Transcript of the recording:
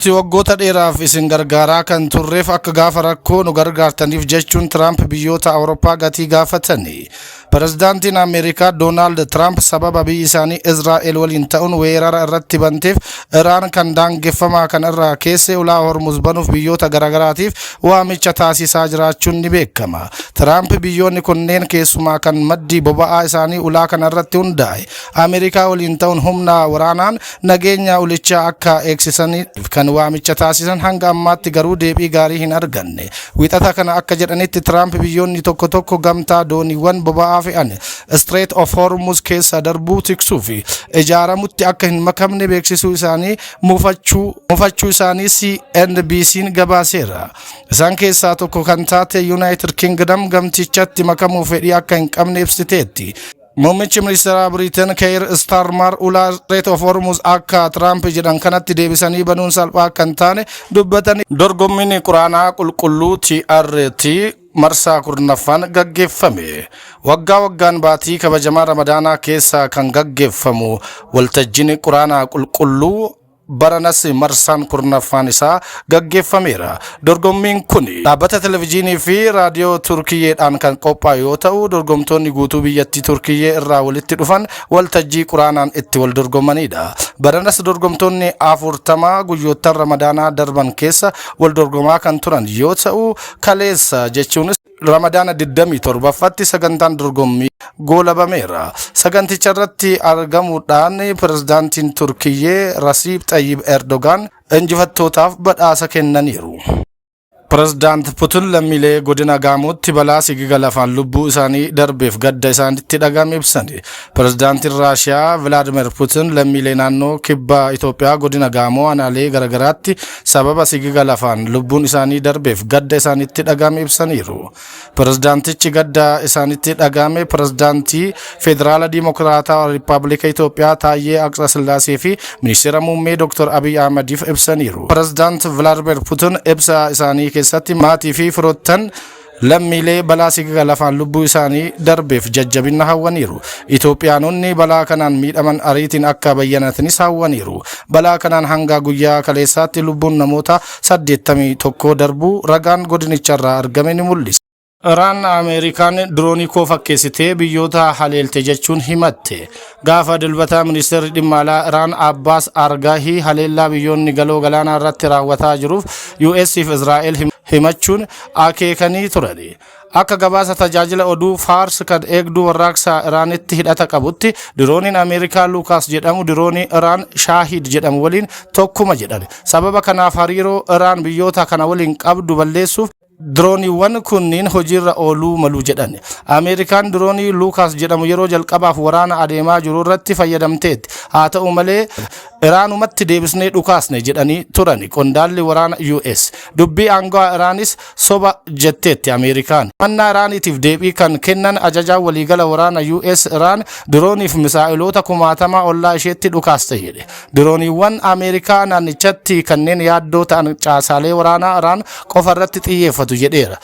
Si waggoota dheeraaf isin gargaaraa kan turreef akka gaafa rakkoo nu gargaartaniif jechuun Tiraamp biyyoota Awurooppaa gatii gaafatani. Pirezidaantiin Ameerikaa Doonaald Tiraamp sababa biyyi isaanii Izraa'el waliin ta'uun weerara irratti banteef Iraan kan daangeffamaa kan irraa keessa ulaa Hormuz banuuf biyyoota garagaraatiif waamicha taasisaa jiraachuun ni beekama. Tiraamp biyyoonni kunneen keessumaa kan maddii boba'aa isaanii ulaa kana irratti hundaa'e Ameerikaa waliin ta'uun humna waraanaan nageenya ulichaa akka eegsisaniif kan waamicha taasisan hanga ammaatti garuu deebii gaarii hin arganne. Wixata kana akka jedhanitti Tiraamp biyyoonni tokko tokko gamtaa dooniiwwan boba'aa fe'an Strait of Hormuz keessa darbuu tiksuu fi ijaaramutti akka hin makamne beeksisuu isaanii mufachuu isaanii CNBC'n gabaaseera. Isaan keessaa tokko kan taate United Kingdom gamtichatti makamuu fedhii akka hin qabne ibsiteetti. Muummichi ministeera Biriteen Keir Starmer ulaa Strait of Hormuz akka Tiraamp jedhan kanatti deebisanii banuun salphaa akka hin taane dubbatanii dorgommiin quraanaa qulqulluu TRT marsaa kurnaffaan gaggeeffame. Waggaa waggaan baatii kabajamaa Ramadaanaa keessa kan gaggeeffamu waltajjiin quraanaa qulqulluu baranas marsaan kurnaffaan isaa gaggeeffameera. Dorgommiin kun dhaabbata televezyiinii fi raadiyoo Turkiyyeedhaan kan qophaa'e yoo ta'u, dorgomtoonni guutuu biyyattii Turkiyyee irraa walitti dhufan waltajjii quraanaan itti wal dorgomanidha. Baranas dorgomtoonni 40 guyyoota Ramadaanaa darban keessa wal dorgomaa kan turan yoo ta'u, kaleessa jechuunis Ramadaana 27ffatti sagantaan dorgommii goolabameera. Saganticha irratti argamuudhaan pirezidaantiin Turkiyyee Rasiib Xayyib Erdogaan injifattootaaf badhaasa kennaniiru. Pirezidaant Putin lammiilee godina Gaamotti balaa sigiga lafaan lubbuu isaanii darbeef gadda isaanitti dhagahame ibsani. Pirezidaantiin Raashiyaa Vladimir Putin lammiilee naannoo kibba Itoophiyaa godina Gaamoo aanaalee garagaraatti sababa sigiga lafaan lubbuun isaanii darbeef gadda isaanitti dhagahame ibsaniiru. Pirezidaantichi gadda isaanitti dhagahame pirezidaantii Federaala Dimokiraatawaa Rippaabilika Itoophiyaa Taayyee Aqsasillaasee fi ministeera muummee Dr. Abiy Ahmediif ibsaniiru. Pirezidaant Vladimir Putin ibsa isaanii keessatti maatii fi firoottan lammiilee balaa sigiga lafaan lubbuu isaanii darbeef jajjabina hawwaniiru. Itoophiyaanonni balaa kanaan miidhaman ariitiin akka bayyanatanis hawwaniiru. Balaa kanaan hanga guyyaa kaleessaatti lubbuun namoota 81 darbuu ragaan godinicharraa argame ni mul'isa. Iraan Ameerikaan diroonii koo fakkeessitee biyyoota haleelte jechuun himatte. Gaafa dilbata ministeerri dhimma alaa Iraan Abbaas Argaahii haleellaa biyyoonni galoo galaanaa irratti raawwataa jiruuf US fi Israa'el himachuun akeekanii turani. Akka gabaasa tajaajila oduu Faars kan eegduu warraaqsaa Iraanitti hidhata qabutti dirooniin Ameerikaa Luukaas jedhamu diroonii Iraan Shaahid jedhamu waliin tokkuma jedhan. Sababa kanaaf hariiroo Iraan biyyoota kana waliin qabdu balleessuuf dirooniiwwan kunniin hojiirra ooluu malu jedhan. Ameerikaan diroonii Luukaas jedhamu yeroo jalqabaaf waraana adeemaa jiru irratti fayyadamteetti. Haa ta'u malee Iraanumatti deebisnee dhukaasne jedhanii turani qondaalli waraana US. Dubbii aangawaa Iraanis soba jetteetti Ameerikaan. Mannaa Iraaniitiif deebii kan kennan ajajaa waliigala waraana US Iraan dirooniif misaa'iloota 60 ollaa isheetti dhukaaste jedhe. Dirooniiwwan Ameerikaa naannichatti kanneen yaaddoo ta'an caasaalee waraanaa Iraan qofa irratti xiyyeeffatu jedheera.